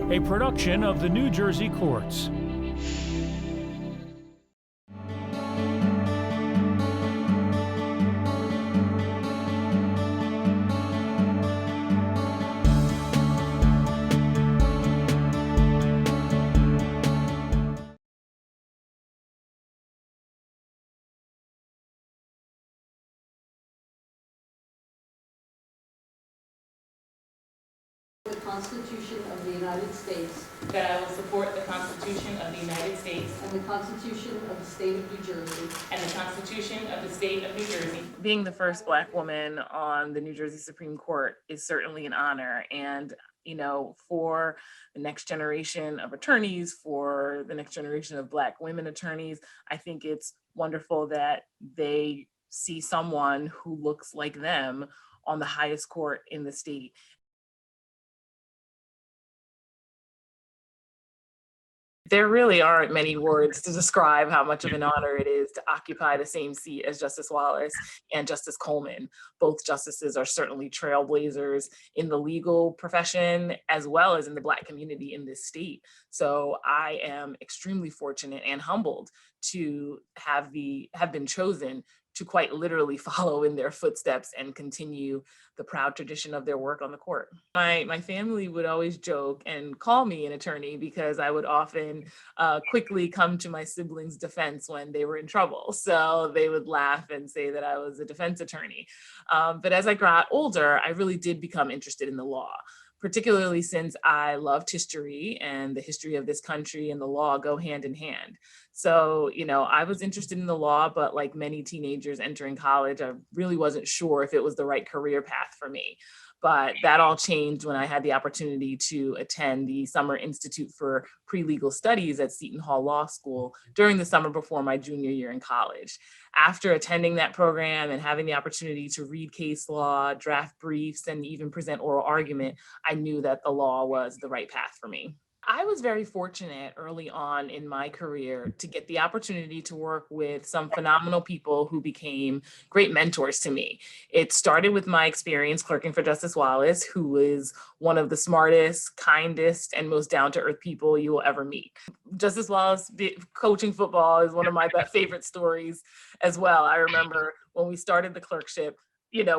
a production of the New Jersey Courts. The Constitution of the United States that I will support the Constitution of the United States and the Constitution of the State of New Jersey. and the Constitution of the State of New Jersey. Being the first Black woman on the New Jersey Supreme Court is certainly an honor. And, for the next generation of attorneys, for the next generation of Black women attorneys, I think it's wonderful that they see someone who looks like them on the highest court in the state. There really aren't many words to describe how much of an honor it is to occupy the same seat as Justice Wallace and Justice Coleman. Both justices are certainly trailblazers in the legal profession as well as in the Black community in this state. So I am extremely fortunate and humbled to have been chosen to quite literally follow in their footsteps and continue the proud tradition of their work on the court. My family would always joke and call me an attorney because I would often quickly come to my siblings' defense when they were in trouble. So they would laugh and say that I was a defense attorney. But as I got older, I really did become interested in the law, particularly since I loved history, and the history of this country and the law go hand in hand. So, I was interested in the law, but like many teenagers entering college, I really wasn't sure if it was the right career path for me. But that all changed when I had the opportunity to attend the Summer Institute for Pre-Legal Studies at Seton Hall Law School during the summer before my junior year in college. After attending that program and having the opportunity to read case law, draft briefs, and even present oral argument, I knew that the law was the right path for me. I was very fortunate early on in my career to get the opportunity to work with some phenomenal people who became great mentors to me. It started with my experience clerking for Justice Wallace, who is one of the smartest, kindest, and most down-to-earth people you will ever meet. Justice Wallace coaching football is one of my favorite stories as well. I remember when we started the clerkship,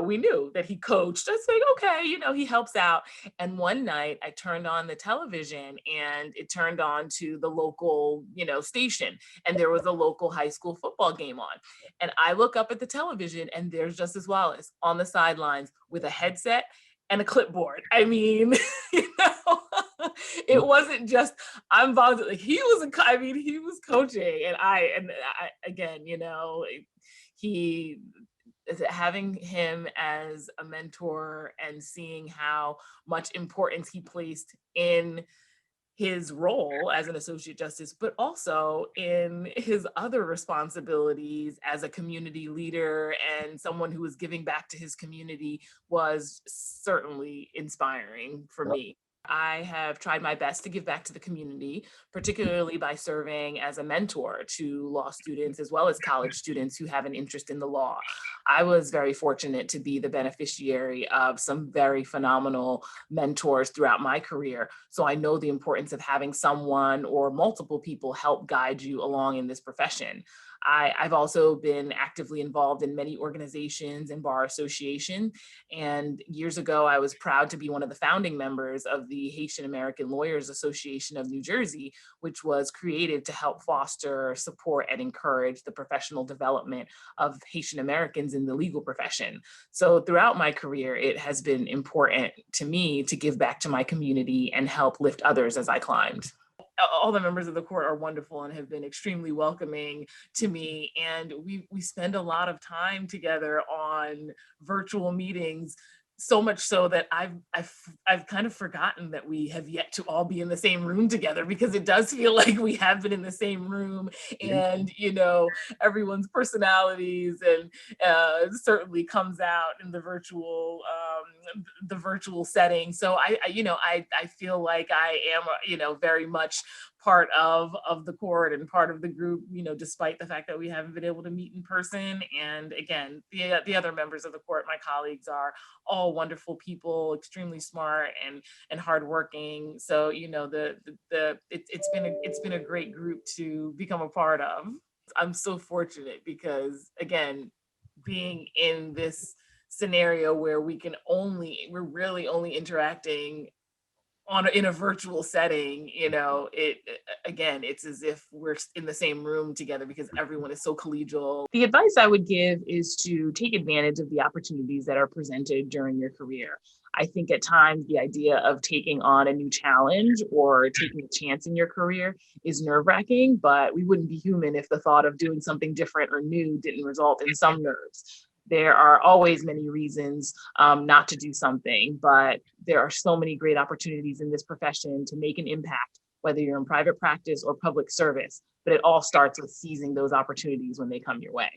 we knew that he coached. I was like, okay, he helps out. And one night I turned on the television and it turned on to the local, station. And there was a local high school football game on. And I look up at the television and there's Justice Wallace on the sidelines with a headset and a clipboard. I mean, it wasn't just I'm volunteering. He was coaching, and I again, he having him as a mentor and seeing how much importance he placed in his role as an associate justice, but also in his other responsibilities as a community leader and someone who was giving back to his community was certainly inspiring for me. I have tried my best to give back to the community, particularly by serving as a mentor to law students as well as college students who have an interest in the law. I was very fortunate to be the beneficiary of some very phenomenal mentors throughout my career. So I know the importance of having someone or multiple people help guide you along in this profession. I've also been actively involved in many organizations and bar associations. And years ago, I was proud to be one of the founding members of the Haitian American Lawyers Association of New Jersey, which was created to help foster, support, and encourage the professional development of Haitian Americans in the legal profession. So throughout my career, it has been important to me to give back to my community and help lift others as I climbed. All the members of the court are wonderful and have been extremely welcoming to me. And we spend a lot of time together on virtual meetings, so much so that I've kind of forgotten that we have yet to all be in the same room together, because it does feel like we have been in the same room, and everyone's personalities and certainly comes out in the virtual setting. So I feel like I am very much part of the court and part of the group, despite the fact that we haven't been able to meet in person. And again, the other members of the court, my colleagues, are all wonderful people, extremely smart and hardworking. So, it's been a great group to become a part of. I'm so fortunate because, again, being in this scenario where we're really only interacting in a virtual setting, it's as if we're in the same room together because everyone is so collegial. The advice I would give is to take advantage of the opportunities that are presented during your career. I think at times the idea of taking on a new challenge or taking a chance in your career is nerve-wracking, but we wouldn't be human if the thought of doing something different or new didn't result in some nerves. There are always many reasons not to do something, but there are so many great opportunities in this profession to make an impact, whether you're in private practice or public service. But it all starts with seizing those opportunities when they come your way.